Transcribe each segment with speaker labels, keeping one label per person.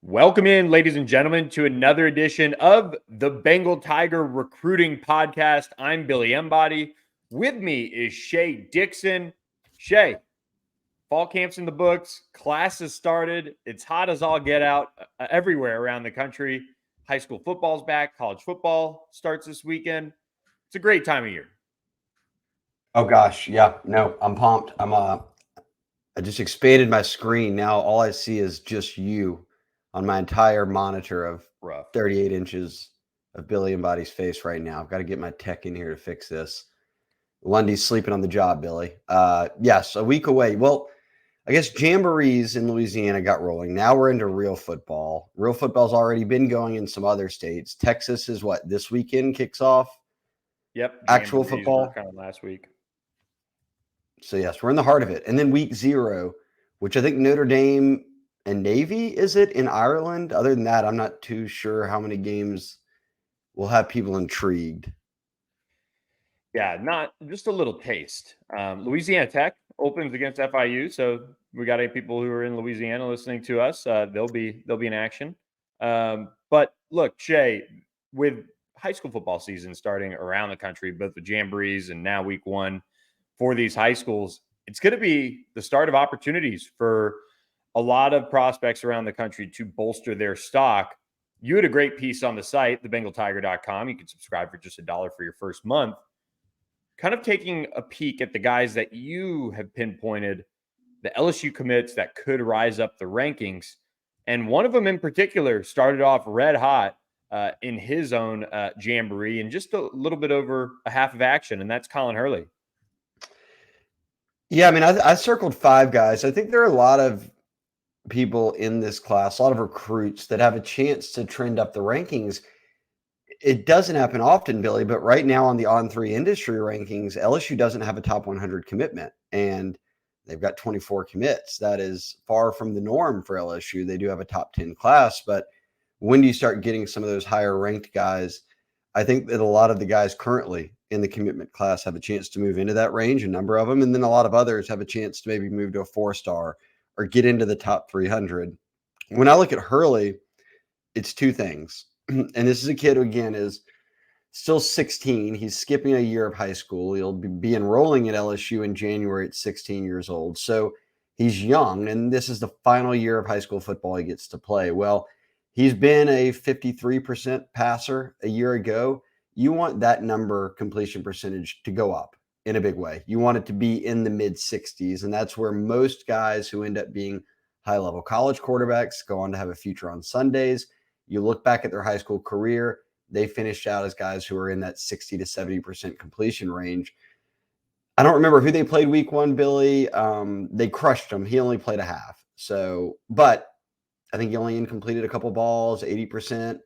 Speaker 1: Welcome in, ladies and gentlemen, to another edition of the Bengal Tiger Recruiting Podcast. I'm Billy Embody. With me is Shea Dixon. Shea, fall camp's in the books. Class has started. It's hot as all get out everywhere around the country. High school football's back. College football starts this weekend. It's a great time of year.
Speaker 2: Oh gosh, yeah, no, I'm pumped. I just expanded my screen. Now all I see is just you on my entire monitor of
Speaker 1: Rough.
Speaker 2: 38 inches of Billy and Body's face right now. I've got to get my tech in here to fix this. Lundy's sleeping on the job, Billy. Yes, a week away. Well, I guess jamborees in Louisiana got rolling. Now we're into real football. Real football's already been going in some other states. Texas is what, this weekend kicks off?
Speaker 1: Yep.
Speaker 2: Actual
Speaker 1: Jamborees
Speaker 2: football.
Speaker 1: were kind of last week.
Speaker 2: So, yes, we're in the heart of it. And then week 0, which I think Notre Dame and Navy, is it, in Ireland? Other than that, I'm not too sure how many games will have people intrigued.
Speaker 1: Yeah, not just a little taste. Louisiana Tech opens against FIU, so we got 8 people who are in Louisiana listening to us. They'll be in action. But look, Shea, with high school football season starting around the country, both the jamborees and now week 1 for these high schools, it's going to be the start of opportunities for a lot of prospects around the country to bolster their stock. You had a great piece on the site, thebengaltiger.com. You can subscribe for just $1 for your first month, kind of taking a peek at the guys that you have pinpointed, the LSU commits that could rise up the rankings. And one of them in particular started off red hot in his own jamboree and just a little bit over a half of action, and that's Colin Hurley.
Speaker 2: Yeah, I mean, I circled 5 guys. I think there are a lot of people in this class, a lot of recruits that have a chance to trend up the rankings. It doesn't happen often, Billy, but right now on the On3 industry rankings, LSU doesn't have a top 100 commitment, and they've got 24 commits. That is far from the norm for LSU. They do have a top 10 class, but when do you start getting some of those higher ranked guys? I think that a lot of the guys currently in the commitment class have a chance to move into that range, a number of them, and then a lot of others have a chance to maybe move to a 4-star or get into the top 300. When I look at Hurley, it's 2 things. And this is a kid who, again, is still 16. He's skipping a year of high school. He'll be enrolling at LSU in January at 16 years old. So he's young, and this is the final year of high school football he gets to play. Well, he's been a 53% passer a year ago. You want that number, completion percentage, to go up in a big way. You want it to be in the mid 60s. And that's where most guys who end up being high level college quarterbacks go on to have a future on Sundays. You look back at their high school career, they finished out as guys who are in that 60 to 70% completion range. I don't remember who they played week 1, Billy. They crushed him. He only played a half. So, but I think he only incompleted a couple balls, 80%.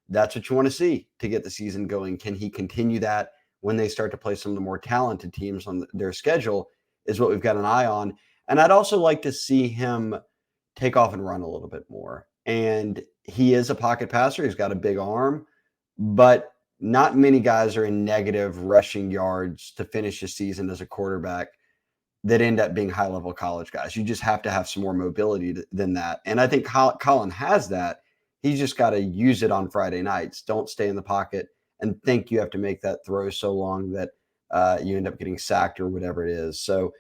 Speaker 2: That's what you want to see to get the season going. Can he continue that when they start to play some of the more talented teams on their schedule is what we've got an eye on. And I'd also like to see him take off and run a little bit more. And he is a pocket passer. He's got a big arm, but not many guys are in negative rushing yards to finish a season as a quarterback that end up being high-level college guys. You just have to have some more mobility than that. And I think Colin has that. He's just got to use it on Friday nights. Don't stay in the pocket and think you have to make that throw so long that you end up getting sacked or whatever it is. So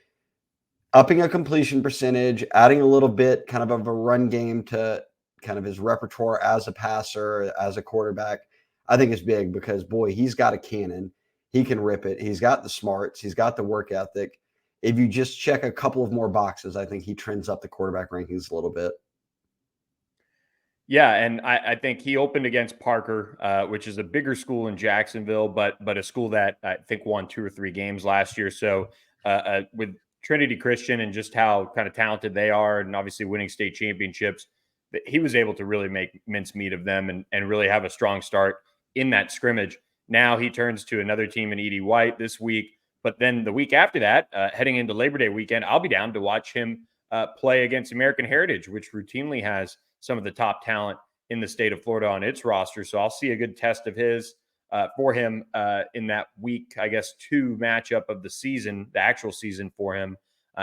Speaker 2: upping a completion percentage, adding a little bit kind of a run game to kind of his repertoire as a passer, as a quarterback, I think is big because, boy, he's got a cannon. He can rip it. He's got the smarts. He's got the work ethic. If you just check a couple of more boxes, I think he trends up the quarterback rankings a little bit.
Speaker 1: Yeah, and I think he opened against Parker, which is a bigger school in Jacksonville, but a school that I think won 2 or 3 games last year. So with Trinity Christian and just how kind of talented they are, and obviously winning state championships, he was able to really make mincemeat of them and really have a strong start in that scrimmage. Now he turns to another team in Edie White this week, but then the week after that, heading into Labor Day weekend, I'll be down to watch him play against American Heritage, which routinely has some of the top talent in the state of Florida on its roster. So I'll see a good test of his for him in that week, I guess, 2 matchup of the season, the actual season for him.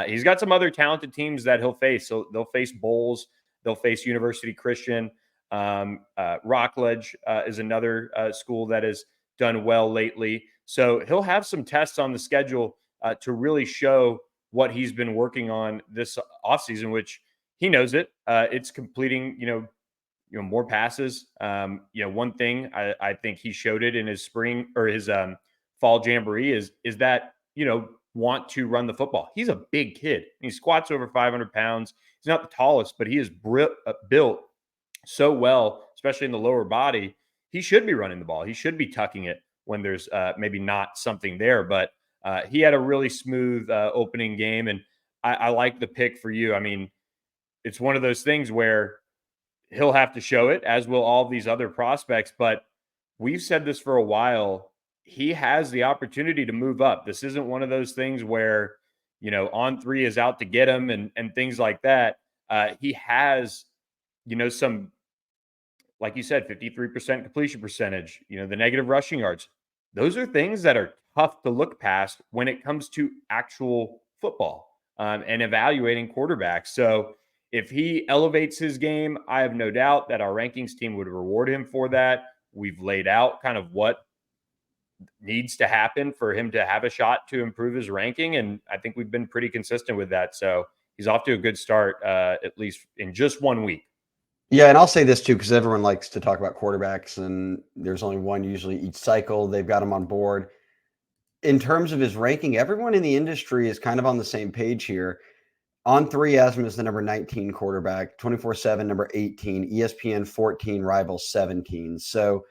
Speaker 1: He's got some other talented teams that he'll face. So they'll face Bowls. They'll face University Christian. Rockledge is another school that has done well lately. So he'll have some tests on the schedule to really show what he's been working on this offseason, which he knows it. It's completing, more passes. One thing I think he showed it in his spring or his fall jamboree is that, want to run the football. He's a big kid. He squats over 500 pounds. He's not the tallest, but he is built so well, especially in the lower body. He should be running the ball. He should be tucking it when there's maybe not something there. But he had a really smooth opening game, and I like the pick for you. I mean, it's one of those things where he'll have to show it, as will all these other prospects. But we've said this for a while. He has the opportunity to move up. This isn't one of those things where, On3 is out to get him and things like that. He has, some, like you said, 53% completion percentage, the negative rushing yards. Those are things that are tough to look past when it comes to actual football and evaluating quarterbacks. So if he elevates his game, I have no doubt that our rankings team would reward him for that. We've laid out kind of what needs to happen for him to have a shot to improve his ranking. And I think we've been pretty consistent with that. So he's off to a good start, at least in just 1 week.
Speaker 2: Yeah, and I'll say this too, because everyone likes to talk about quarterbacks, and there's only one usually each cycle. They've got him on board. In terms of his ranking, everyone in the industry is kind of on the same page here. On3 has him as the number 19 quarterback, 24/7 number 18, ESPN 14, Rivals 17. So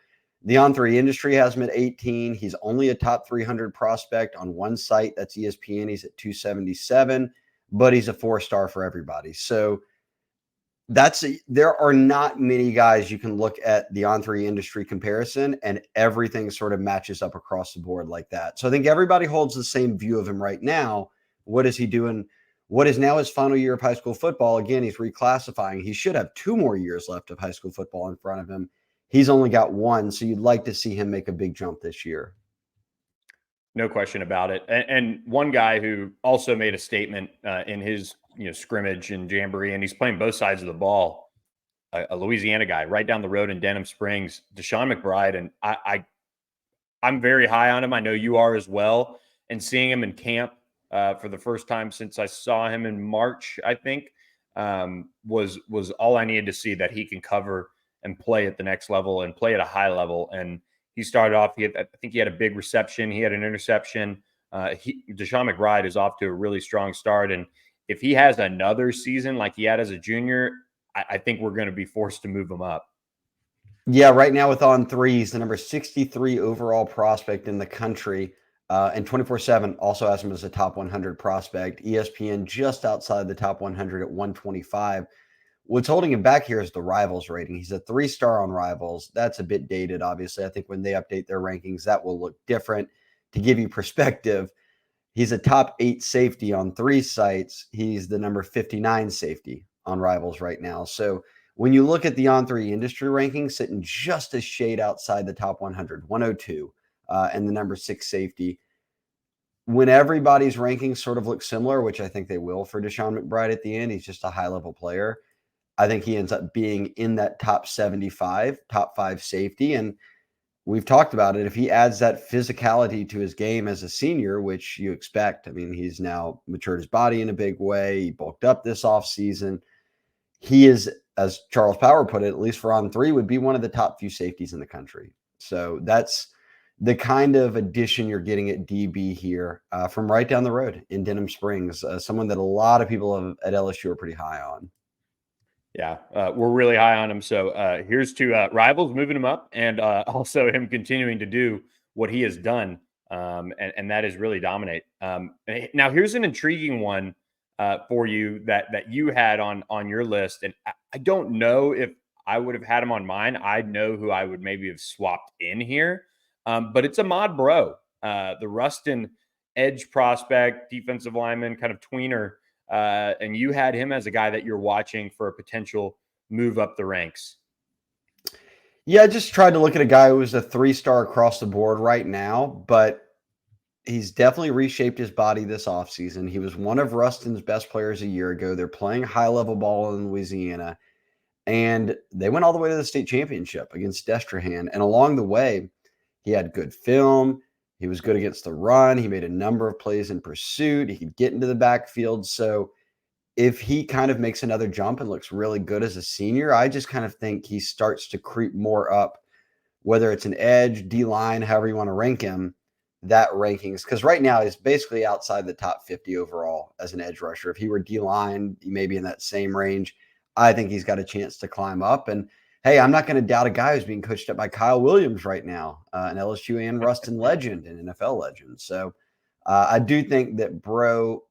Speaker 2: the On3 industry has him at 18. He's only a top 300 prospect on one site. That's ESPN. He's at 277, but he's a 4-star for everybody. So there are not many guys you can look at the On3 industry comparison and everything sort of matches up across the board like that. So I think everybody holds the same view of him right now. What is he doing? What is now his final year of high school football? Again, he's reclassifying. He should have 2 more years left of high school football in front of him. He's only got 1. So you'd like to see him make a big jump this year.
Speaker 1: No question about it. And one guy who also made a statement in his scrimmage and jamboree, and he's playing both sides of the ball, a Louisiana guy right down the road in Denham Springs, Deshaun McBride. And I'm very high on him. I know you are as well. And seeing him in camp for the first time since I saw him in March, I think, was all I needed to see, that he can cover and play at the next level and play at a high level. And he started off, I think he had a big reception. He had an interception. Deshaun McBride is off to a really strong start. And if he has another season like he had as a junior, I think we're going to be forced to move him up.
Speaker 2: Yeah, right now with On3, he's the number 63 overall prospect in the country. And 24/7 also has him as a top 100 prospect. ESPN just outside the top 100 at 125. What's holding him back here is the Rivals rating. He's a 3-star on Rivals. That's a bit dated, obviously. I think when they update their rankings, that will look different. To give you perspective, he's a top 8 safety on 3 sites. He's the number 59 safety on Rivals right now. So when you look at the On3 industry rankings, sitting just a shade outside the top 100, 102, and the number 6 safety, when everybody's rankings sort of look similar, which I think they will for Deshaun McBride at the end, he's just a high-level player. I think he ends up being in that top 75, top 5 safety. And we've talked about it. If he adds that physicality to his game as a senior, which you expect, I mean, he's now matured his body in a big way. He bulked up this offseason. He is, as Charles Power put it, at least for On3, would be one of the top few safeties in the country. So that's the kind of addition you're getting at DB here from right down the road in Denham Springs, someone that a lot of people at LSU are pretty high on.
Speaker 1: Yeah, we're really high on him. So here's to Rivals moving him up, and also him continuing to do what he has done, and that is really dominate. Now, here's an intriguing one for you that you had on your list, and I don't know if I would have had him on mine. I know who I would maybe have swapped in here, but it's Ahmad Bro, the Ruston edge prospect, defensive lineman, kind of tweener. And you had him as a guy that you're watching for a potential move up the ranks.
Speaker 2: Yeah, I just tried to look at a guy who was a 3-star across the board right now, but he's definitely reshaped his body this offseason. He was one of Ruston's best players a year ago. They're playing high-level ball in Louisiana. And they went all the way to the state championship against Destrehan. And along the way, he had good film. He was good against the run. He made a number of plays in pursuit. He could get into the backfield. So if he kind of makes another jump and looks really good as a senior, I just kind of think he starts to creep more up, whether it's an edge, D-line, however you want to rank him, that rankings. Because right now he's basically outside the top 50 overall as an edge rusher. If he were D-line, he may be in that same range. I think he's got a chance to climb up. And hey, I'm not going to doubt a guy who's being coached up by Kyle Williams right now, an LSU and Ruston legend and NFL legend. So I do think that Bro,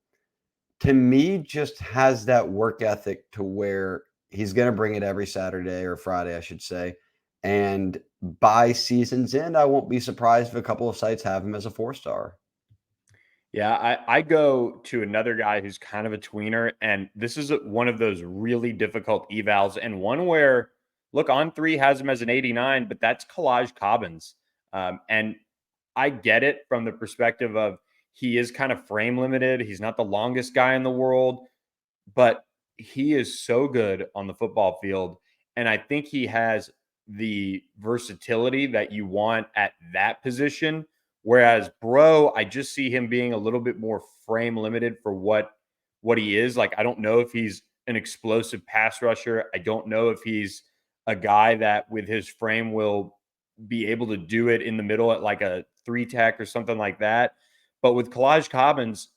Speaker 2: to me, just has that work ethic to where he's going to bring it every Saturday or Friday, I should say. And by season's end, I won't be surprised if a couple of sites have him as a 4-star.
Speaker 1: Yeah, I go to another guy who's kind of a tweener, and this is one of those really difficult evals, and one where, look, On3 has him as an 89, but that's Kalaj Cobbins. And I get it from the perspective of he is kind of frame limited. He's not the longest guy in the world, but he is so good on the football field. And I think he has the versatility that you want at that position. Whereas Bro, I just see him being a little bit more frame limited for what he is. Like, I don't know if he's an explosive pass rusher. I don't know if he's a guy that with his frame will be able to do it in the middle at like a 3-tech or something like that. But with Kalaj Cobbins,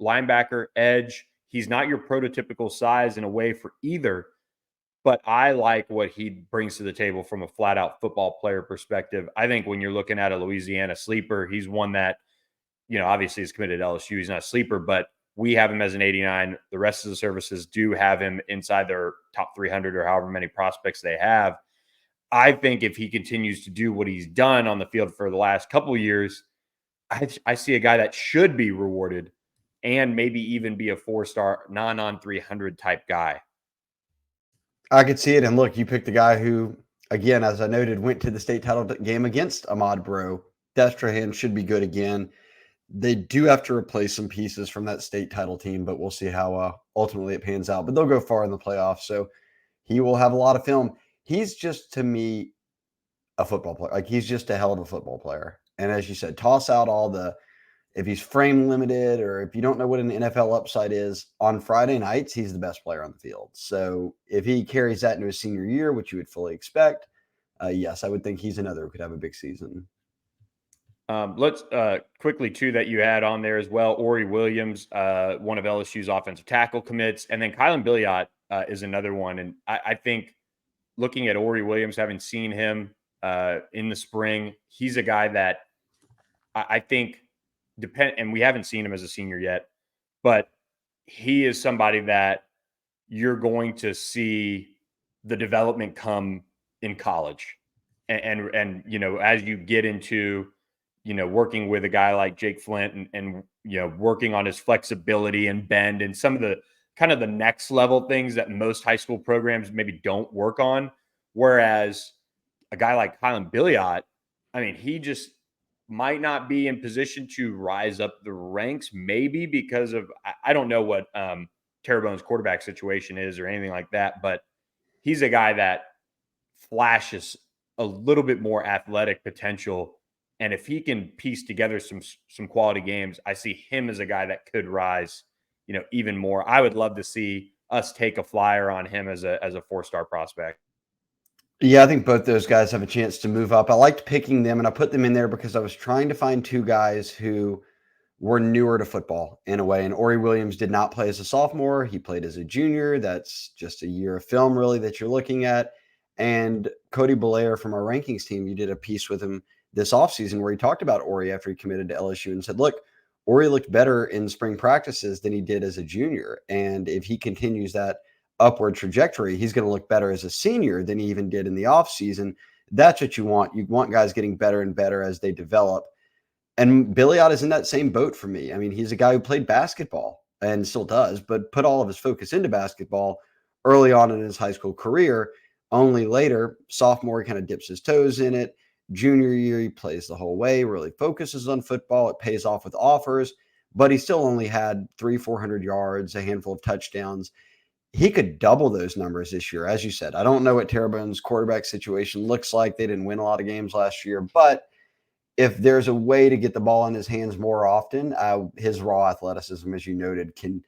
Speaker 1: linebacker, edge, he's not your prototypical size in a way for either. But I like what he brings to the table from a flat out football player perspective. I think when you're looking at a Louisiana sleeper, he's one that, obviously is committed to LSU. He's not a sleeper, but we have him as an 89. The rest of the services do have him inside their top 300 or however many prospects they have. I think if he continues to do what he's done on the field for the last couple of years, I see a guy that should be rewarded and maybe even be a 4-star non-on 300 type guy.
Speaker 2: I could see it. And look, you picked a guy who, again, as I noted, went to the state title game against Ahmad Bro. Destrehan should be good again. They do have to replace some pieces from that state title team, but we'll see how ultimately it pans out. But they'll go far in the playoffs, so he will have a lot of film. He's just, to me, a football player. Like, he's just a hell of a football player. And as you said, toss out all the, if he's frame limited or if you don't know what an NFL upside is, on Friday nights, he's the best player on the field. So if he carries that into his senior year, which you would fully expect, yes, I would think he's another who could have a big season.
Speaker 1: Let's quickly, too, that you had on there as well, Ori Williams, one of LSU's offensive tackle commits, and then Kylan Billiot is another one. And I think looking at Ori Williams, having seen him in the spring, he's a guy that I think and we haven't seen him as a senior yet, but he is somebody that you're going to see the development come in college. And as you get into, working with a guy like Jake Flint and working on his flexibility and bend and some of the kind of the next level things that most high school programs maybe don't work on. Whereas a guy like Kylan Billiot, I mean, he just might not be in position to rise up the ranks, maybe because of, I don't know what Terrebonne's quarterback situation is or anything like that, but he's a guy that flashes a little bit more athletic potential. And if he can piece together some quality games, I see him as a guy that could rise, even more. I would love to see us take a flyer on him as a 4-star prospect.
Speaker 2: Yeah, I think both those guys have a chance to move up. I liked picking them, and I put them in there because I was trying to find two guys who were newer to football in a way. And Ori Williams did not play as a sophomore. He played as a junior. That's just a year of film, really, that you're looking at. And Cody Belair from our rankings team, you did a piece with him this offseason where he talked about Ori after he committed to LSU and said, look, Ori looked better in spring practices than he did as a junior. And if he continues that upward trajectory, he's going to look better as a senior than he even did in the offseason. That's what you want. You want guys getting better and better as they develop. And Billiot is in that same boat for me. I mean, he's a guy who played basketball and still does, but put all of his focus into basketball early on in his high school career. Only later, sophomore, he kind of dips his toes in it. Junior year, he plays the whole way, really focuses on football. It pays off with offers, but he still only had 300-400 yards, a handful of touchdowns. he could double those numbers this year. As you said, I don't know what Terrebonne's quarterback situation looks like. They didn't win a lot of games last year, but if there's a way to get the ball in his hands more often, his raw athleticism, as you noted, can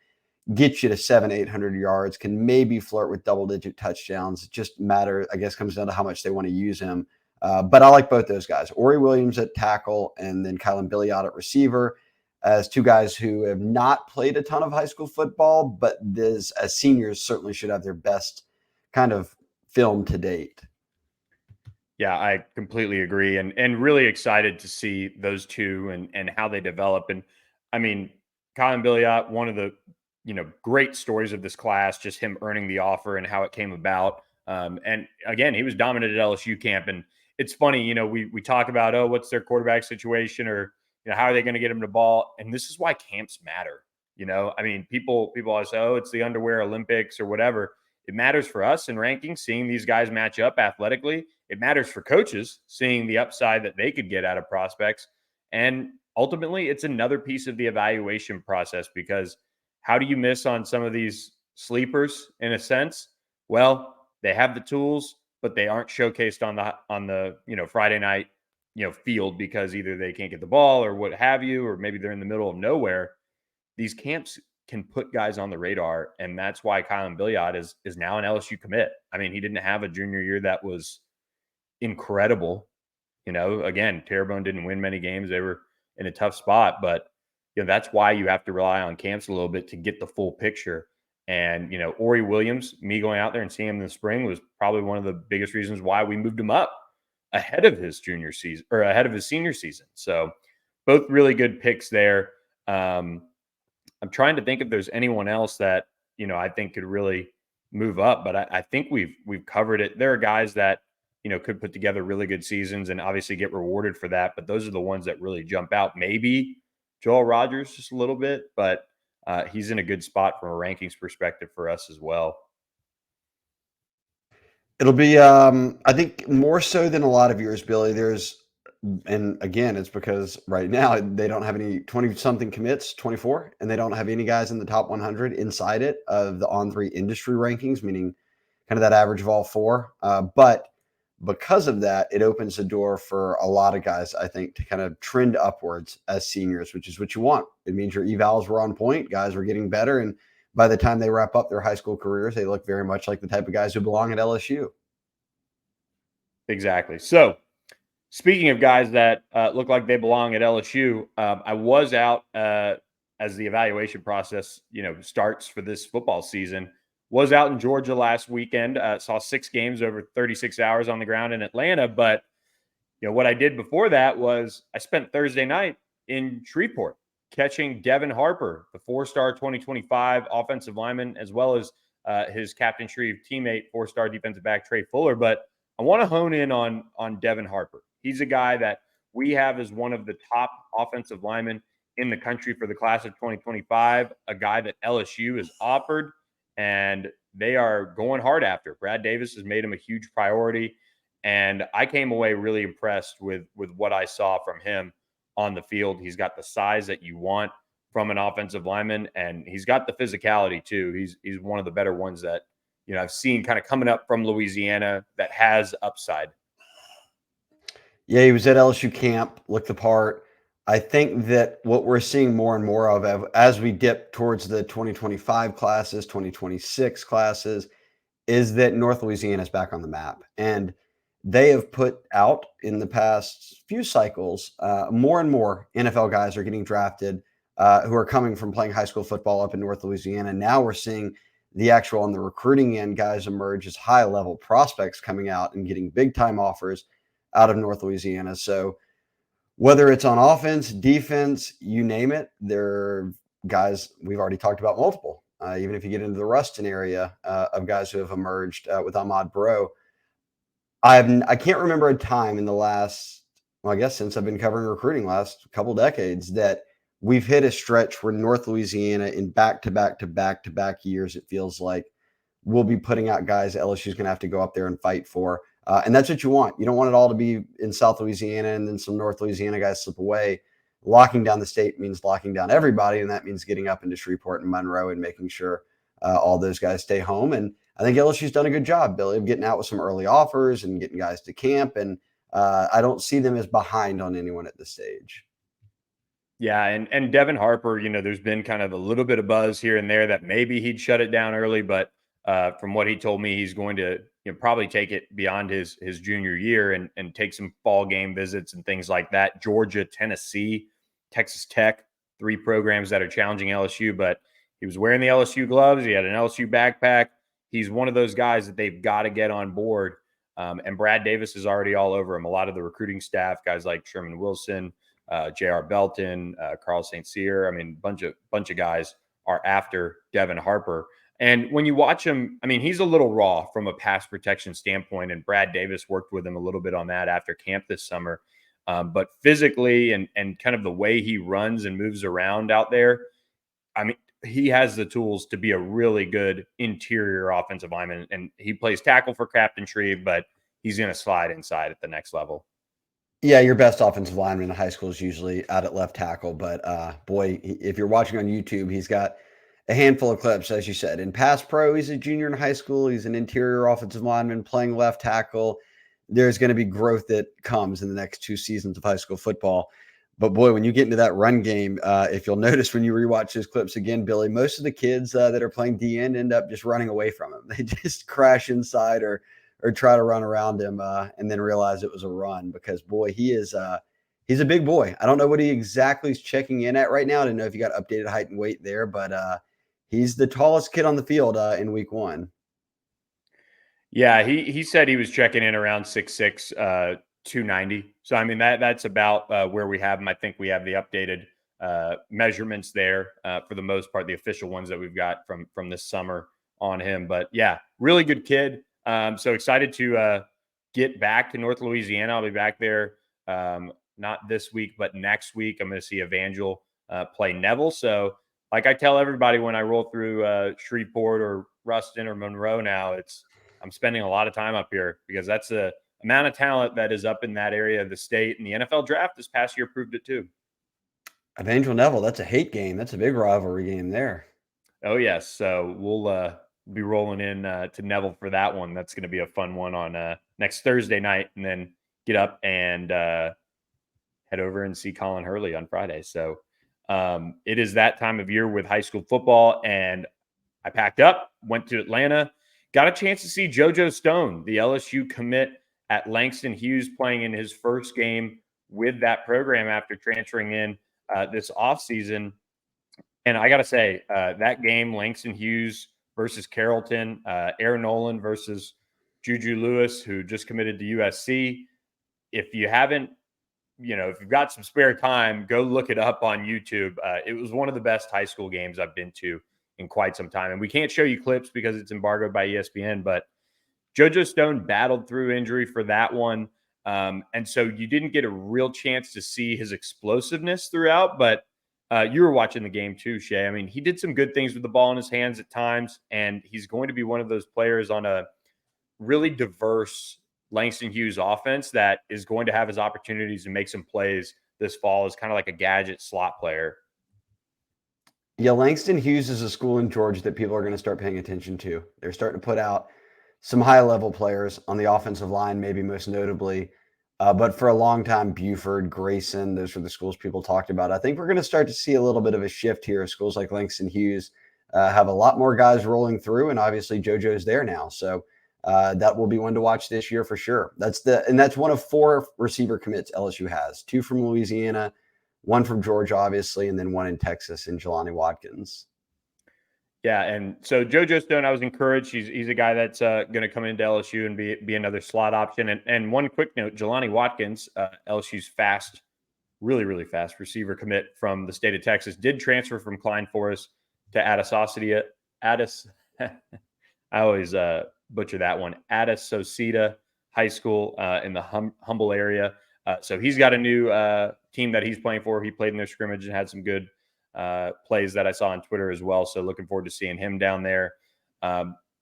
Speaker 2: get you to 700-800 yards, can maybe flirt with double-digit touchdowns. It just matters, I guess, comes down to how much they want to use him. But I like both those guys, Ori Williams at tackle and then Kylan Billiot at receiver, as two guys who have not played a ton of high school football, but this, as seniors, certainly should have their best kind of film to date.
Speaker 1: Yeah, I completely agree, and really excited to see those two and how they develop. And I mean, Colin Billiot, one of the great stories of this class, just him earning the offer and how it came about. And again, he was dominant at LSU camp, and it's funny, we talk about, oh, what's their quarterback situation, or how are they going to get him the ball? And this is why camps matter. I mean, people always say, oh, it's the underwear Olympics or whatever. It matters for us in rankings, seeing these guys match up athletically. It matters for coaches, seeing the upside that they could get out of prospects. And ultimately, it's another piece of the evaluation process, because how do you miss on some of these sleepers in a sense? Well, they have the tools, but they aren't showcased on the Friday night field, because either they can't get the ball or what have you, or maybe they're in the middle of nowhere. These camps can put guys on the radar, and that's why Kylan Billiot is now an LSU commit. I mean, he didn't have a junior year that was incredible. Again, Terrebonne didn't win many games. They were in a tough spot, but that's why you have to rely on camps a little bit to get the full picture. And Ori Williams, me going out there and seeing him in the spring was probably one of the biggest reasons why we moved him up ahead of his junior season, or ahead of his senior season. So both really good picks there. I'm trying to think if there's anyone else that I think could really move up, but I think we've covered it. There are guys that could put together really good seasons and obviously get rewarded for that, but those are the ones that really jump out. Maybe Joel Rogers just a little bit, but he's in a good spot from a rankings perspective for us as well.
Speaker 2: It'll be, I think, more so than a lot of years, Billy. And again, it's because right now they don't have any 20-something commits, 24, and they don't have any guys in the top 100 inside it of the On3 industry rankings, meaning kind of that average of all four. But because of that, it opens the door for a lot of guys, I think, to kind of trend upwards as seniors, which is what you want. It means your evals were on point, guys were getting better, and by the time they wrap up their high school careers, they look very much like the type of guys who belong at LSU.
Speaker 1: Exactly. So, speaking of guys that look like they belong at LSU, I was out as the evaluation process, starts for this football season. Was out in Georgia last weekend. Saw 6 games over 36 hours on the ground in Atlanta. But what I did before that was I spent Thursday night in Shreveport catching Devin Harper, the 4-star 2025 offensive lineman, as well as his Captain Shreve teammate, 4-star defensive back Trey Fuller. But I want to hone in on Devin Harper. He's a guy that we have as one of the top offensive linemen in the country for the class of 2025, a guy that LSU has offered, and they are going hard after. Brad Davis has made him a huge priority, and I came away really impressed with what I saw from him on the field. He's got the size that you want from an offensive lineman, and he's got the physicality too. He's one of the better ones that I've seen kind of coming up from Louisiana that has upside.
Speaker 2: Yeah, he was at LSU camp, looked the part. I think that what we're seeing more and more of as we dip towards the 2025 classes, 2026 classes, is that North Louisiana is back on the map. And they have put out in the past few cycles, more and more NFL guys are getting drafted who are coming from playing high school football up in North Louisiana. Now we're seeing the actual on the recruiting end guys emerge as high level prospects coming out and getting big time offers out of North Louisiana. So whether it's on offense, defense, you name it, they're guys we've already talked about multiple. Even if you get into the Ruston area of guys who have emerged with Ahmad Bro. I can't remember a time in the last, well, I guess since I've been covering recruiting last couple decades, that we've hit a stretch where North Louisiana in back-to-back years, it feels like, we'll be putting out guys LSU's going to have to go up there and fight for. And that's what you want. You don't want it all to be in South Louisiana and then some North Louisiana guys slip away. Locking down the state means locking down everybody, and that means getting up into Shreveport and Monroe and making sure all those guys stay home. And I think LSU's done a good job, Billy, of getting out with some early offers and getting guys to camp. And I don't see them as behind on anyone at this stage.
Speaker 1: Yeah, and Devin Harper, there's been kind of a little bit of buzz here and there that maybe he'd shut it down early, but from what he told me, he's going to probably take it beyond his junior year and take some fall game visits and things like that. Georgia, Tennessee, Texas Tech, 3 programs that are challenging LSU, but he was wearing the LSU gloves. He had an LSU backpack. He's one of those guys that they've got to get on board. And Brad Davis is already all over him. A lot of the recruiting staff, guys like Sherman Wilson, J.R. Belton, Carl St. Cyr. I mean, bunch of guys are after Devin Harper. And when you watch him, I mean, he's a little raw from a pass protection standpoint. And Brad Davis worked with him a little bit on that after camp this summer. But physically and kind of the way he runs and moves around out there, I mean, he has the tools to be a really good interior offensive lineman. And he plays tackle for Captain Shreve, but he's going to slide inside at the next level.
Speaker 2: Yeah, your best offensive lineman in high school is usually out at left tackle. But boy, if you're watching on YouTube, he's got a handful of clips, as you said. In pass pro, he's a junior in high school. He's an interior offensive lineman playing left tackle. There's going to be growth that comes in the next 2 seasons of high school football. But boy, when you get into that run game, if you'll notice when you rewatch his clips again, Billy, most of the kids that are playing DN end up just running away from him. They just crash inside or try to run around him and then realize it was a run because, boy, he's a big boy. I don't know what he exactly is checking in at right now. I didn't know if you got updated height and weight there, but he's the tallest kid on the field in week 1.
Speaker 1: Yeah, he said he was checking in around 6'6", 290. So, I mean, that's about where we have him. I think we have the updated measurements there for the most part, the official ones that we've got from this summer on him. But, yeah, really good kid. So excited to get back to North Louisiana. I'll be back there not this week, but next week. I'm going to see Evangel play Neville. So, like I tell everybody when I roll through Shreveport or Ruston or Monroe now, I'm spending a lot of time up here because that's the amount of talent that is up in that area of the state. And the NFL draft this past year proved it too.
Speaker 2: Evangel Neville, that's a hate game. That's a big rivalry game there.
Speaker 1: Oh, yes. So we'll be rolling in to Neville for that one. That's going to be a fun one on next Thursday night, and then get up and head over and see Colin Hurley on Friday. So it is that time of year with high school football, and I packed up, went to Atlanta, got a chance to see JoJo Stone, the LSU commit at Langston Hughes, playing in his first game with that program after transferring in this offseason. And I got to say, that game, Langston Hughes versus Carrollton, Aaron Nolan versus Juju Lewis, who just committed to USC. If you haven't, if you've got some spare time, go look it up on YouTube. It was one of the best high school games I've been to in quite some time. And we can't show you clips because it's embargoed by ESPN, but JoJo Stone battled through injury for that one. And so you didn't get a real chance to see his explosiveness throughout, but you were watching the game too, Shea. I mean, he did some good things with the ball in his hands at times, and he's going to be one of those players on a really diverse Langston Hughes offense that is going to have his opportunities to make some plays this fall as kind of like a gadget slot player.
Speaker 2: Yeah, Langston Hughes is a school in Georgia that people are going to start paying attention to. They're starting to put out some high-level players on the offensive line, maybe most notably. But for a long time, Buford, Grayson, those were the schools people talked about. I think we're going to start to see a little bit of a shift here. Schools like Langston Hughes have a lot more guys rolling through, and obviously JoJo's there now. So that will be one to watch this year for sure. That's one of 4 receiver commits LSU has: 2 from Louisiana, 1 from Georgia, obviously, and then 1 in Texas in Jelani Watkins.
Speaker 1: Yeah, and so JoJo Stone, I was encouraged. He's a guy that's going to come into LSU and be another slot option. And one quick note: Jelani Watkins, LSU's fast, really really fast receiver commit from the state of Texas, did transfer from Klein Forest to Addis. I always butcher that one. Addis-Osita High School in the Humble area. So he's got a new team that he's playing for. He played in their scrimmage and had some good plays that I saw on Twitter as well. So looking forward to seeing him down there.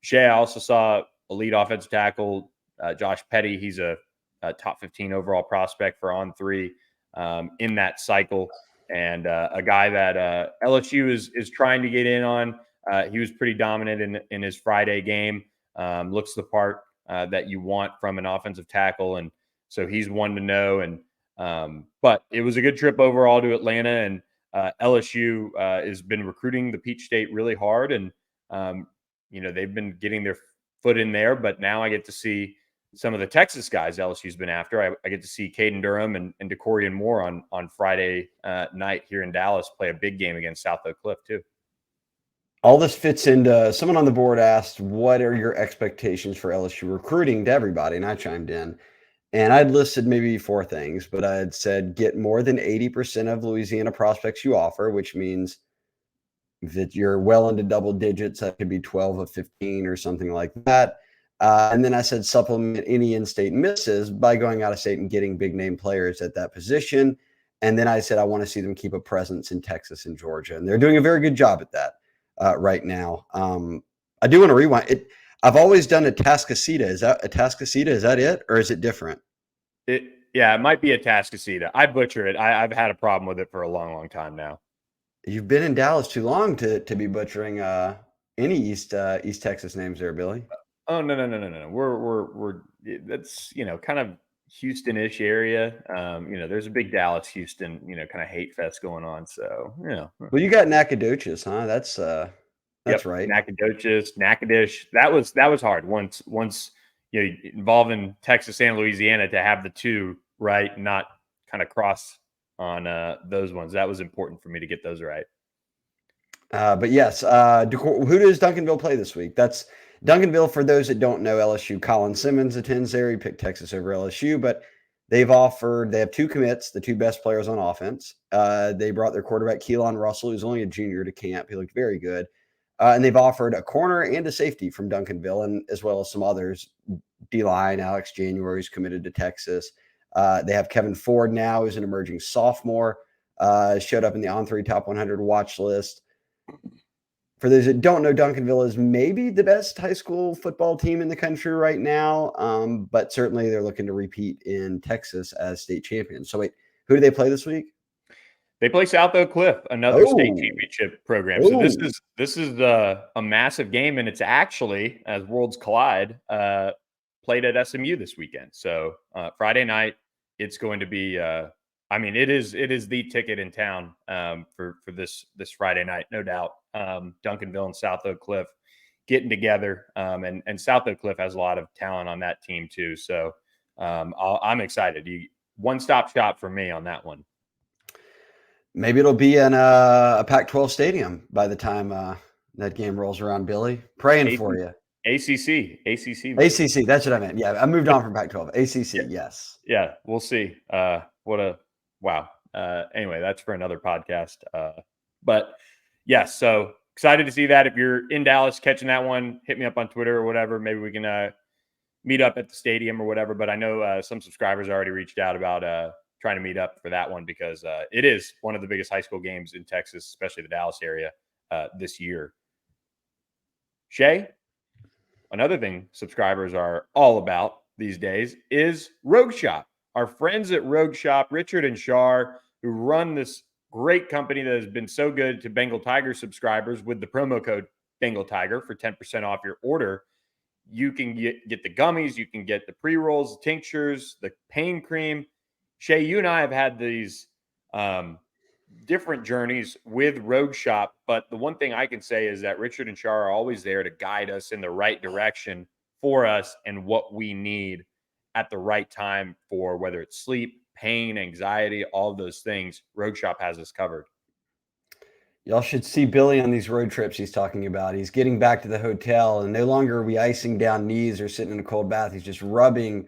Speaker 1: Shea, I also saw elite offensive tackle Josh Petty. He's a top 15 overall prospect for On3 in that cycle, and a guy that LSU is trying to get in on. he was pretty dominant in his Friday game. Looks the part that you want from an offensive tackle, and so he's one to know. And but it was a good trip overall to Atlanta, and LSU has been recruiting the Peach State really hard, and they've been getting their foot in there. But now I get to see some of the Texas guys LSU's been after. I get to see Caden Durham and DeCorian Moore on Friday night here in Dallas play a big game against South Oak Cliff too.
Speaker 2: All this fits into, someone on the board asked, what are your expectations for LSU recruiting to everybody? And I chimed in. And I'd listed maybe 4 things, but I had said get more than 80% of Louisiana prospects you offer, which means that you're well into double digits. That could be 12 of 15 or something like that. And then I said supplement any in-state misses by going out of state and getting big name players at that position. And then I said I want to see them keep a presence in Texas and Georgia. And they're doing a very good job at that right now. I do want to rewind it. I've always done a Tascasita. Is that a Tascasita? Is that it? Or is it different?
Speaker 1: Yeah, it might be a Tascasita. I butcher it. I've had a problem with it for a long, long time now.
Speaker 2: You've been in Dallas too long to be butchering any East Texas names there, Billy.
Speaker 1: Oh, no. We're that's, kind of Houston-ish area. There's a big Dallas, Houston, kind of hate fest going on. So,
Speaker 2: Well, you got Nacogdoches, huh? That's
Speaker 1: yep,
Speaker 2: right.
Speaker 1: Nacogdoches, Natchitoches. That was hard. Once involving Texas and Louisiana to have the two right, not kind of cross on those ones. That was important for me to get those right.
Speaker 2: But yes, who does Duncanville play this week? That's Duncanville. For those that don't know, LSU, Colin Simmons attends there. He picked Texas over LSU, but they have 2 commits, the 2 best players on offense. They brought their quarterback, Keelan Russell, who's only a junior, to camp. He looked very good. And they've offered a corner and a safety from Duncanville, and as well as some others. D-line, Alex January is committed to Texas. They have Kevin Ford now, who's an emerging sophomore, showed up in the On3 Top 100 watch list. For those that don't know, Duncanville is maybe the best high school football team in the country right now, but certainly they're looking to repeat in Texas as state champions. So wait, who do they play this week?
Speaker 1: They play South Oak Cliff, another state championship program. So this is a massive game, and it's actually, as worlds collide, played at SMU this weekend. So Friday night, it's going to be. It is the ticket in town for this Friday night, no doubt. Duncanville and South Oak Cliff getting together, and South Oak Cliff has a lot of talent on that team too. So I'm excited. One-stop shop for me on that one.
Speaker 2: Maybe it'll be in a Pac-12 stadium by the time that game rolls around, Billy. Praying for you.
Speaker 1: ACC.
Speaker 2: That's what I meant. Yeah, I moved on from Pac-12. ACC, yes.
Speaker 1: Yeah, we'll see. Wow. Anyway, that's for another podcast. But yes, so excited to see that. If you're in Dallas catching that one, hit me up on Twitter or whatever. Maybe we can meet up at the stadium or whatever. But I know some subscribers already reached out about trying to meet up for that one because it is one of the biggest high school games in Texas, especially the Dallas area this year. Shea, another thing subscribers are all about these days is Rogue Shop. Our friends at Rogue Shop, Richard and Shar, who run this great company that has been so good to Bengal Tiger subscribers with the promo code Bengal Tiger for 10% off your order. You can get the gummies, you can get the pre-rolls, the tinctures, the pain cream. Shea, you and I have had these different journeys with Rogue Shop, but the one thing I can say is that Richard and Shar are always there to guide us in the right direction for us and what we need at the right time for whether it's sleep, pain, anxiety, all of those things. Rogue Shop has us covered.
Speaker 2: Y'all should see Billy on these road trips he's talking about. He's getting back to the hotel and no longer are we icing down knees or sitting in a cold bath. He's just rubbing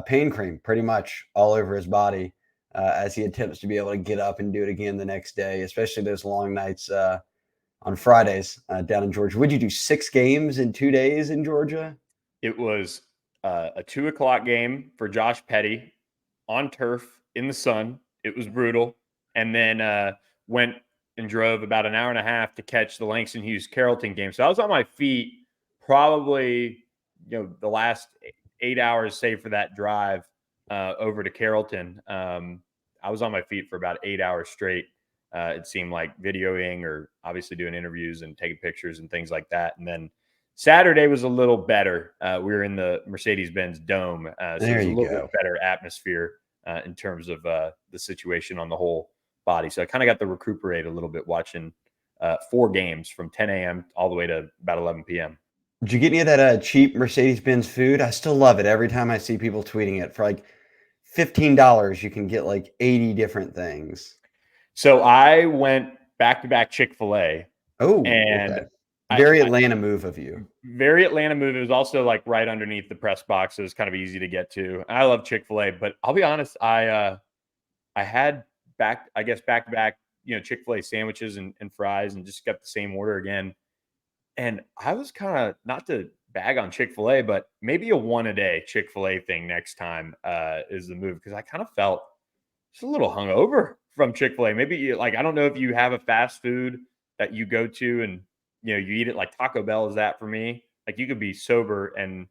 Speaker 2: pain cream pretty much all over his body as he attempts to be able to get up and do it again the next day, especially those long nights on Fridays down in Georgia. Would you do 6 games in 2 days in Georgia?
Speaker 1: It was a 2:00 game for Josh Petty on turf in the sun. It was brutal. And then went and drove about an hour and a half to catch the Langston Hughes Carrollton game. So I was on my feet probably, the last 8 hours, save for that drive over to Carrollton. I was on my feet for about 8 hours straight It seemed like videoing or obviously doing interviews and taking pictures and things like that. And then Saturday was a little better. We were in the Mercedes-Benz Dome, so it
Speaker 2: There
Speaker 1: was a
Speaker 2: you
Speaker 1: little
Speaker 2: go.
Speaker 1: bit better atmosphere in terms of the situation on the whole body. So I kind of got to recuperate a little bit watching 4 games from 10 a.m. all the way to about 11 p.m.
Speaker 2: Did you get any of that cheap Mercedes-Benz food? I still love it every time I see people tweeting it. For like $15, you can get like 80 different things.
Speaker 1: So I went back-to-back Chick-fil-A,
Speaker 2: Oh,
Speaker 1: and
Speaker 2: okay. Very
Speaker 1: I
Speaker 2: Atlanta move of you.
Speaker 1: very Atlanta move. It was also like right underneath the press box. So it was kind of easy to get to. I love Chick-fil-A, but I'll be honest, I had back to back, Chick-fil-A sandwiches and fries and just got the same order again. And I was kind of, not to bag on Chick-fil-A, but maybe a one a day Chick-fil-A thing next time is the move, because I kind of felt just a little hungover from Chick-fil-A. Maybe like, I don't know if you have a fast food that you go to and you eat it, like Taco Bell is that for me. Like you could be sober and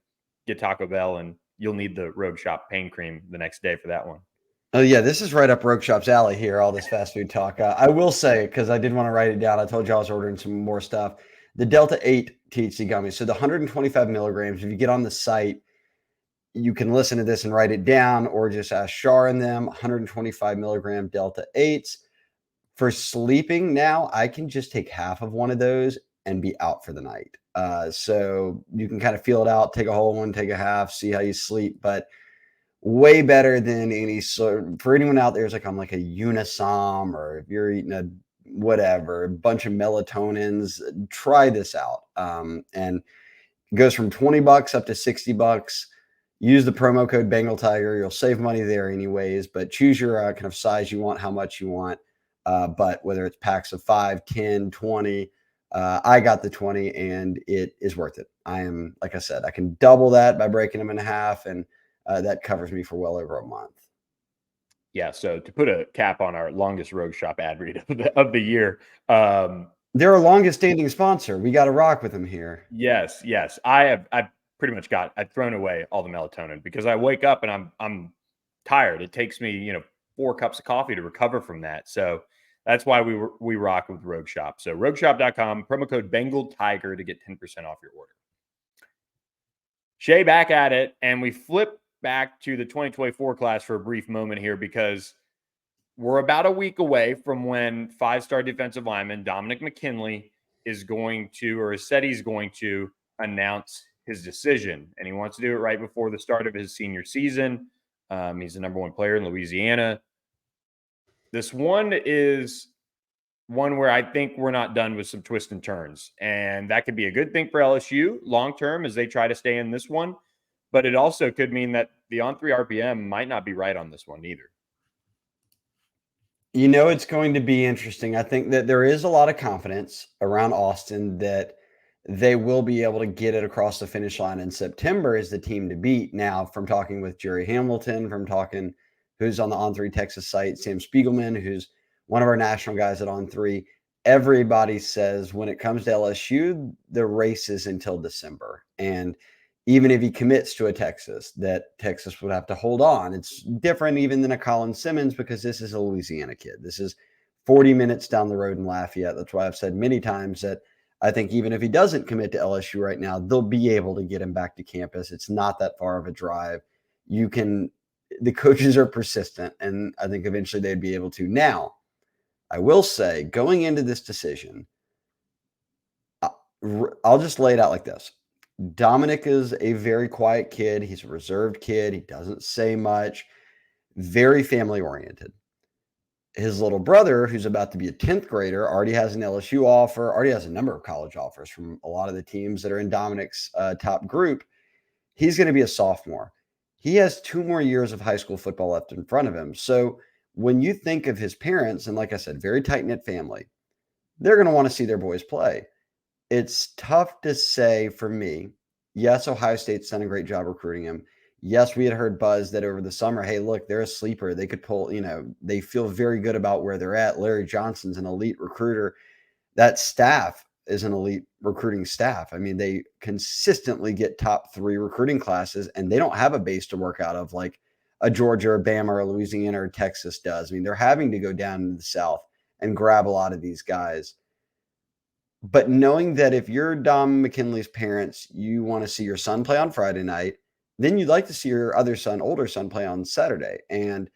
Speaker 1: get Taco Bell and you'll need the Rogue Shop pain cream the next day for that one.
Speaker 2: Oh yeah, this is right up Rogue Shop's alley here, all this fast food talk. I will say, because I did want to write it down, I told you I was ordering some more stuff. The Delta 8 THC gummies, so the 125 milligrams, if you get on the site, you can listen to this and write it down, or just ask Shar in them, 125 milligram Delta 8s. For sleeping now, I can just take half of one of those and be out for the night. So you can kind of feel it out, take a whole one, take a half, see how you sleep, but way better than any sort. For anyone out there who's like, I'm like a Unisom, or if you're eating a whatever, a bunch of melatonins, try this out. And it goes from $20 up to $60. Use the promo code Bengal Tiger. You'll save money there anyways, but choose your kind of size you want, how much you want. But whether it's packs of 5, 10, 20, I got the 20 and it is worth it. Like I said, I can double that by breaking them in half, and that covers me for well over a month.
Speaker 1: Yeah. So to put a cap on our longest Rogue Shop ad read of the year.
Speaker 2: They're our longest standing sponsor. We got to rock with them here.
Speaker 1: Yes. I've pretty much I've thrown away all the melatonin because I wake up and I'm tired. It takes me, 4 cups of coffee to recover from that. So that's why we rock with Rogue Shop. So rogueshop.com, promo code Bengal Tiger to get 10% off your order. Shea back at it, and we flip back to the 2024 class for a brief moment here, because we're about a week away from when 5-star defensive lineman Dominick McKinley is going to, or has said he's going to, announce his decision. And he wants to do it right before the start of his senior season. He's the number 1 player in Louisiana. This one is one where I think we're not done with some twists and turns. And that could be a good thing for LSU long-term as they try to stay in this one. But it also could mean that the on-3 RPM might not be right on this one either.
Speaker 2: It's going to be interesting. I think that there is a lot of confidence around Austin that they will be able to get it across the finish line in September as the team to beat. Now, from talking with Jerry Hamilton, from talking who's on the On3 Texas site, Sam Spiegelman, who's one of our national guys at On3, everybody says when it comes to LSU, the race is until December. And even if he commits to a Texas, that Texas would have to hold on. It's different even than a Colin Simmons, because this is a Louisiana kid. This is 40 minutes down the road in Lafayette. That's why I've said many times that I think even if he doesn't commit to LSU right now, they'll be able to get him back to campus. It's not that far of a drive. The coaches are persistent, and I think eventually they'd be able to. Now, I will say, going into this decision, I'll just lay it out like this. Dominick is a very quiet kid. He's a reserved kid. He doesn't say much, very family oriented. His little brother, who's about to be a 10th grader, already has an LSU offer, already has a number of college offers from a lot of the teams that are in Dominick's top group. He's going to be a sophomore. He has 2 more years of high school football left in front of him. So when you think of his parents, and like I said, very tight-knit family, they're going to want to see their boys play. It's tough to say for me. Yes, Ohio State's done a great job recruiting him. Yes, we had heard buzz that over the summer, hey, look, they're a sleeper. They could pull, they feel very good about where they're at. Larry Johnson's an elite recruiter. That staff is an elite recruiting staff. I mean, they consistently get top 3 recruiting classes, and they don't have a base to work out of like a Georgia or Bama or Louisiana or Texas does. I mean, they're having to go down to the South and grab a lot of these guys. But knowing that if you're Dom McKinley's parents, you want to see your son play on Friday night, then you'd like to see your older son play on Saturday. And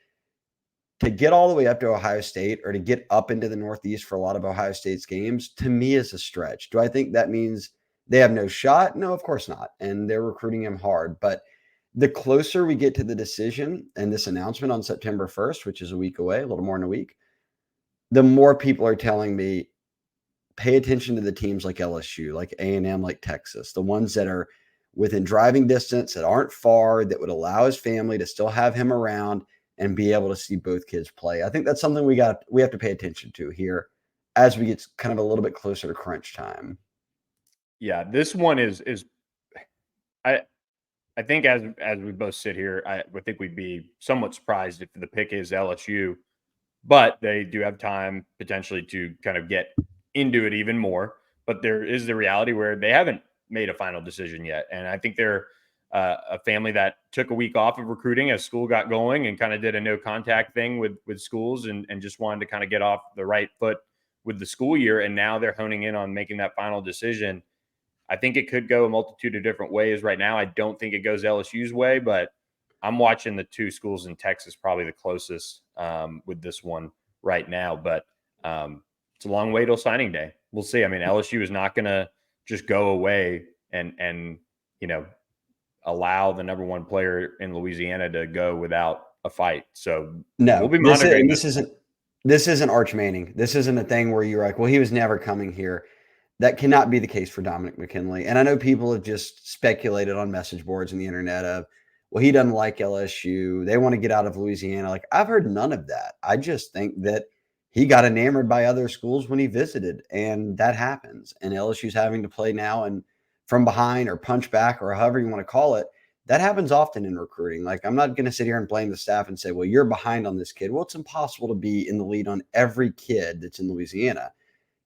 Speaker 2: to get all the way up to Ohio State or to get up into the Northeast for a lot of Ohio State's games, to me is a stretch. Do I think that means they have no shot? No, of course not. And they're recruiting him hard. But the closer we get to the decision and this announcement on September 1st, which is a week away, a little more than a week, the more people are telling me, pay attention to the teams like LSU, like A&M, like Texas, the ones that are within driving distance, that aren't far, that would allow his family to still have him around and be able to see both kids play. I think that's something we have to pay attention to here as we get kind of a little bit closer to crunch time.
Speaker 1: Yeah, this one is I think as we both sit here, I would think we'd be somewhat surprised if the pick is LSU, but they do have time potentially to kind of get into it even more. But there is the reality where they haven't made a final decision yet, and I think they're a family that took a week off of recruiting as school got going and kind of did a no contact thing with schools and just wanted to kind of get off the right foot with the school year. And now they're honing in on making that final decision. I think it could go a multitude of different ways. Right now, I don't think it goes LSU's way, but I'm watching the two schools in Texas probably the closest with this one right now. But it's a long way till signing day. We'll see. I mean, LSU is not going to just go away and allow the number one player in Louisiana to go without a fight. So
Speaker 2: no,
Speaker 1: we'll be monitoring
Speaker 2: this isn't Arch Manning. This isn't a thing where you're like, well, he was never coming here. That cannot be the case for Dominick McKinley. And I know people have just speculated on message boards and the internet of, well, he doesn't like LSU. They want to get out of Louisiana. Like, I've heard none of that. I just think that he got enamored by other schools when he visited, and that happens. And LSU's having to play now and from behind or punch back or however you want to call it. That happens often in recruiting. Like, I'm not going to sit here and blame the staff and say, well, you're behind on this kid. Well, it's impossible to be in the lead on every kid that's in Louisiana.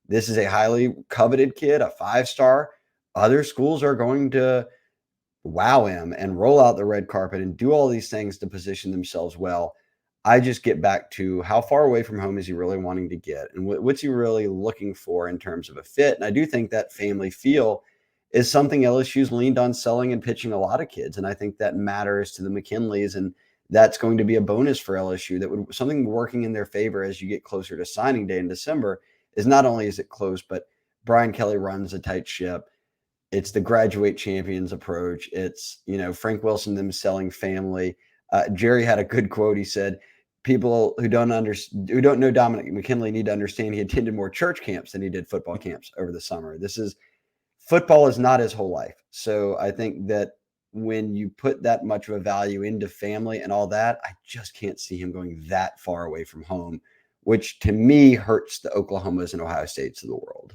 Speaker 2: This is a highly coveted kid, a 5-star. Other schools are going to wow him and roll out the red carpet and do all these things to position themselves well. I just get back to how far away from home is he really wanting to get, and what's he really looking for in terms of a fit. And I do think that family feel is something LSU's leaned on selling and pitching a lot of kids. And I think that matters to the McKinleys, and that's going to be a bonus for LSU. That would something working in their favor as you get closer to signing day in December is not only is it close, but Brian Kelly runs a tight ship. It's the graduate champions approach. It's, Frank Wilson, them selling family. Jerry had a good quote. He said, people who don't know Dominick McKinley need to understand he attended more church camps than he did football camps over the summer. Football is not his whole life. So I think that when you put that much of a value into family and all that, I just can't see him going that far away from home, which to me hurts the Oklahomas and Ohio States of the world.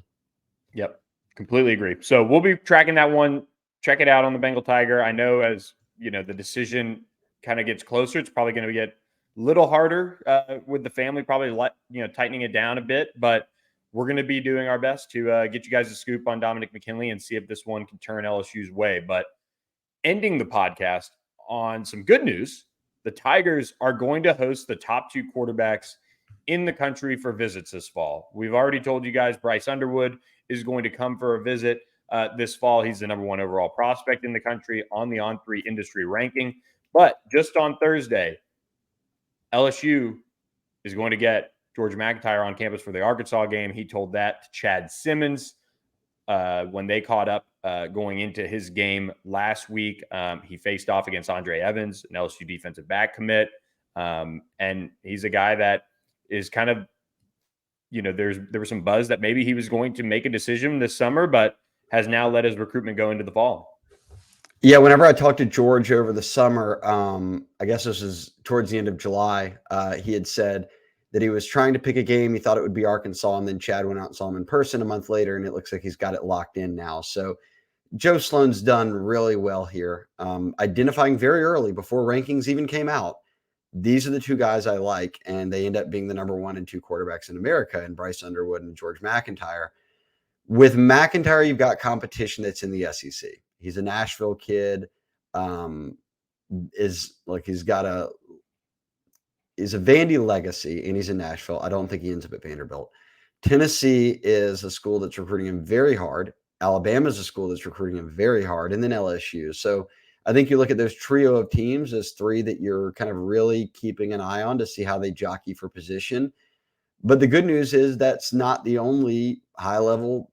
Speaker 1: Yep. Completely agree. So we'll be tracking that one. Check it out on the Bengal Tiger. I know as the decision kind of gets closer, it's probably going to get a little harder with the family, probably tightening it down a bit, but we're going to be doing our best to get you guys a scoop on Dominick McKinley and see if this one can turn LSU's way. But ending the podcast on some good news, the Tigers are going to host the top 2 quarterbacks in the country for visits this fall. We've already told you guys Bryce Underwood is going to come for a visit this fall. He's the number 1 overall prospect in the country on the On3 industry ranking. But just on Thursday, LSU is going to get George McIntyre on campus for the Arkansas game. He told that to Chad Simmons when they caught up going into his game last week. He faced off against Andre Evans, an LSU defensive back commit. And he's a guy that is kind of, there was some buzz that maybe he was going to make a decision this summer, but has now let his recruitment go into the fall.
Speaker 2: Yeah, whenever I talked to George over the summer, I guess this was towards the end of July, he had said that he was trying to pick a game. He thought it would be Arkansas, and then Chad went out and saw him in person a month later, and it looks like he's got it locked in now. So Joe Sloan's done really well here, identifying very early before rankings even came out. These are the 2 guys I like, and they end up being the number 1 and 2 quarterbacks in America, and Bryce Underwood and George McIntyre. With McIntyre, you've got competition that's in the SEC. He's a Nashville kid. He's got is a Vandy legacy, and he's in Nashville. I don't think he ends up at Vanderbilt. Tennessee is a school that's recruiting him very hard. Alabama is a school that's recruiting him very hard, and then LSU. So I think you look at those trio of teams as three that you're kind of really keeping an eye on to see how they jockey for position. But the good news is that's not the only high level,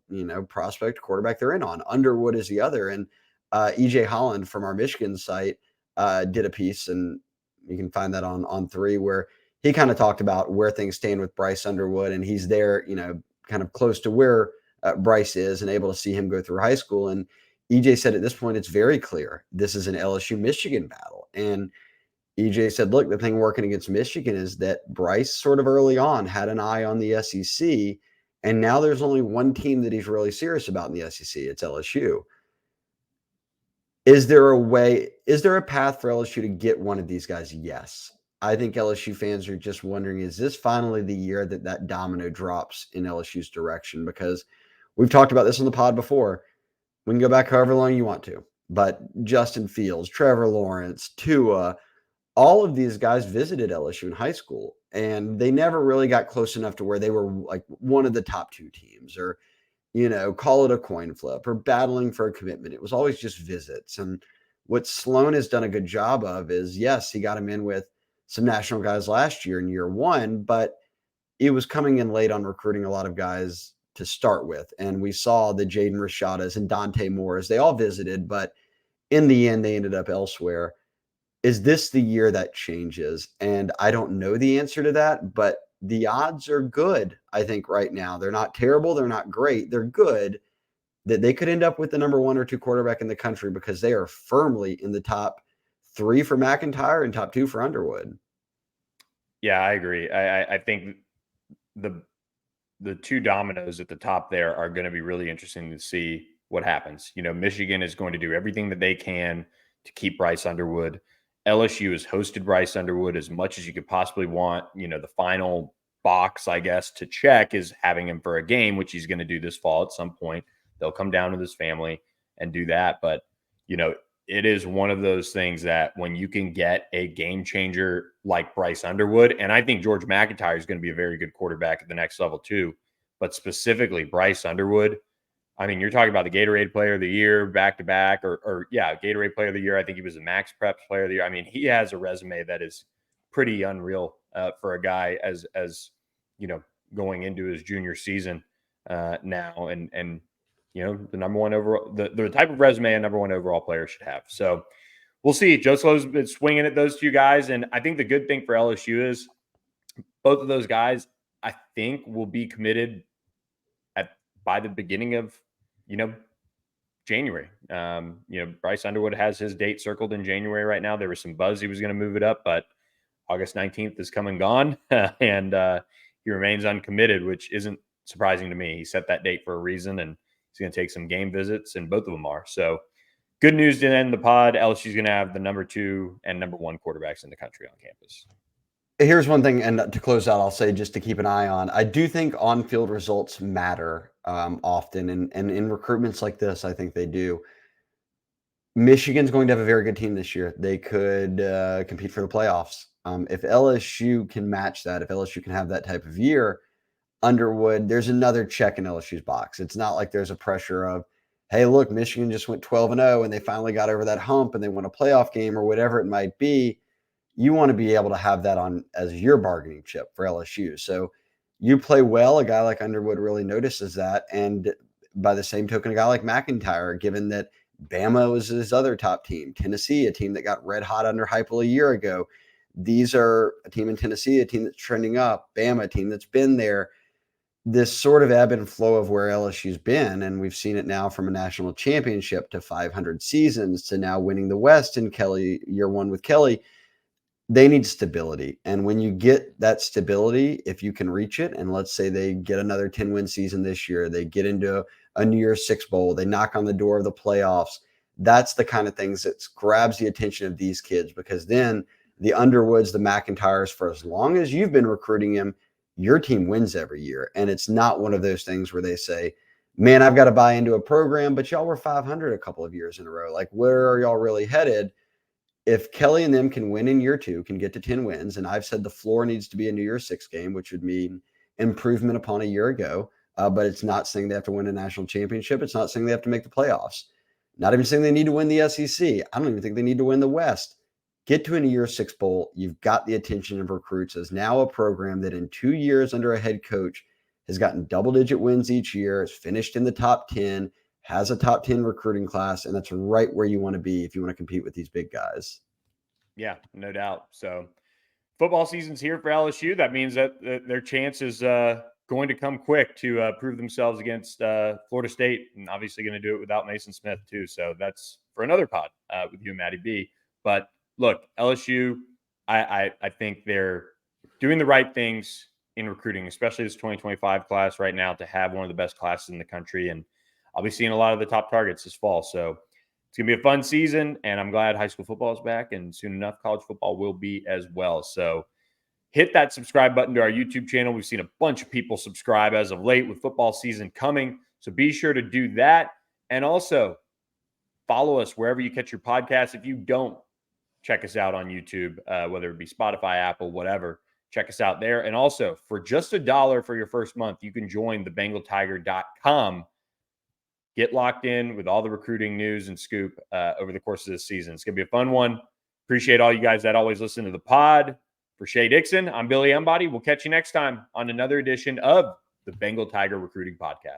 Speaker 2: prospect quarterback they're in on. Underwood is the other. And EJ Holland from our Michigan site did a piece, and you can find that on 3, where he kind of talked about where things stand with Bryce Underwood. And he's there, kind of close to where Bryce is and able to see him go through high school. And EJ said at this point, it's very clear this is an LSU Michigan battle. And EJ said, look, the thing working against Michigan is that Bryce sort of early on had an eye on the SEC, and now there's only one team that he's really serious about in the SEC. It's LSU. Is there a path for LSU to get one of these guys? Yes. I think LSU fans are just wondering, is this finally the year that domino drops in LSU's direction? Because we've talked about this on the pod before. We can go back however long you want to, but Justin Fields, Trevor Lawrence, Tua, all of these guys visited LSU in high school, and they never really got close enough to where they were like one of the top 2 teams, or, call it a coin flip, or battling for a commitment. It was always just visits. And what Sloan has done a good job of is, yes, he got him in with some national guys last year in year 1, but it was coming in late on recruiting a lot of guys to start with. And we saw the Jaden Rashadas and Dante Moores, they all visited, but in the end, they ended up elsewhere. Is this the year that changes? And I don't know the answer to that, but the odds are good, I think, right now. They're not terrible. They're not great. They're good that they could end up with the number 1 or 2 quarterback in the country, because they are firmly in the top 3 for McIntyre and top 2 for Underwood.
Speaker 1: Yeah, I agree. I think the 2 dominoes at the top there are going to be really interesting to see what happens. Michigan is going to do everything that they can to keep Bryce Underwood. LSU has hosted Bryce Underwood as much as you could possibly want. The final box, I guess, to check is having him for a game, which he's going to do this fall at some point. They'll come down with his family and do that. But, it is one of those things that when you can get a game changer like Bryce Underwood, and I think George McIntyre is going to be a very good quarterback at the next level too, but specifically Bryce Underwood, I mean, you're talking about the Gatorade Player of the Year back-to-back, Gatorade Player of the Year. I think he was the Max Preps Player of the Year. I mean, he has a resume that is pretty unreal for a guy as going into his junior season now, and the number 1 overall, the type of resume a number 1 overall player should have. So we'll see. Joe Slow's been swinging at those 2 guys, and I think the good thing for LSU is both of those guys, I think, will be committed by the beginning of January. Bryce Underwood has his date circled in January right now. There was some buzz he was going to move it up, but August 19th is come and gone, and he remains uncommitted, which isn't surprising to me. He set that date for a reason, and he's going to take some game visits, and both of them are. So good news to end the pod. LSU's going to have the number 2 and number 1 quarterbacks in the country on campus.
Speaker 2: Here's one thing, and to close out, I'll say just to keep an eye on. I do think on-field results matter often, and in recruitments like this, I think they do. Michigan's going to have a very good team this year. They could compete for the playoffs. If LSU can match that, if LSU can have that type of year, Underwood, there's another check in LSU's box. It's not like there's a pressure of, hey, look, Michigan just went 12-0 and they finally got over that hump and they won a playoff game or whatever it might be. You want to be able to have that on as your bargaining chip for LSU. So you play well, a guy like Underwood really notices that. And by the same token, a guy like McIntyre, given that Bama was his other top team, Tennessee, a team that got red hot under Heupel a year ago. These are a team in Tennessee, a team that's trending up, Bama, a team that's been there. This sort of ebb and flow of where LSU's been, and we've seen it now from a national championship to 500 seasons to now winning the West in Kelly, year 1 with Kelly. They need stability. And when you get that stability, if you can reach it, and let's say they get another 10-win season this year, they get into a New Year's Six Bowl, they knock on the door of the playoffs, that's the kind of things that grabs the attention of these kids, because then the Underwoods, the McIntyres, for as long as you've been recruiting him, your team wins every year. And it's not one of those things where they say, man, I've got to buy into a program, but y'all were 500 a couple of years in a row. Like, where are y'all really headed? if Kelly and them can win in year 2, can get to 10 wins, and I've said the floor needs to be a New Year's 6 game, which would mean improvement upon a year ago. But it's not saying they have to win a national championship. It's not saying they have to make the playoffs. Not even saying they need to win the SEC. I don't even think they need to win the West. Get to a New Year's 6 bowl. You've got the attention of recruits as now a program that in 2 years under a head coach has gotten double-digit wins each year, has finished in the top 10, has a top 10 recruiting class, and that's right where you want to be if you want to compete with these big guys.
Speaker 1: Yeah, no doubt. So football season's here for LSU. That means that their chance is going to come quick to prove themselves against Florida State, and obviously going to do it without Mason Smith too. So that's for another pod with you and Maddie B. But look, LSU, I think they're doing the right things in recruiting, especially this 2025 class right now, to have one of the best classes in the country. And I'll be seeing a lot of the top targets this fall. So it's going to be a fun season, and I'm glad high school football is back, and soon enough college football will be as well. So hit that subscribe button to our YouTube channel. We've seen a bunch of people subscribe as of late with football season coming. So be sure to do that. And also follow us wherever you catch your podcasts. If you don't, check us out on YouTube, whether it be Spotify, Apple, whatever. Check us out there. And also, for just $1 for your first month, you can join the BengalTiger.com. Get locked in with all the recruiting news and scoop over the course of this season. It's going to be a fun one. Appreciate all you guys that always listen to the pod. For Shea Dixon, I'm Billy Embody. We'll catch you next time on another edition of the Bengal Tiger Recruiting Podcast.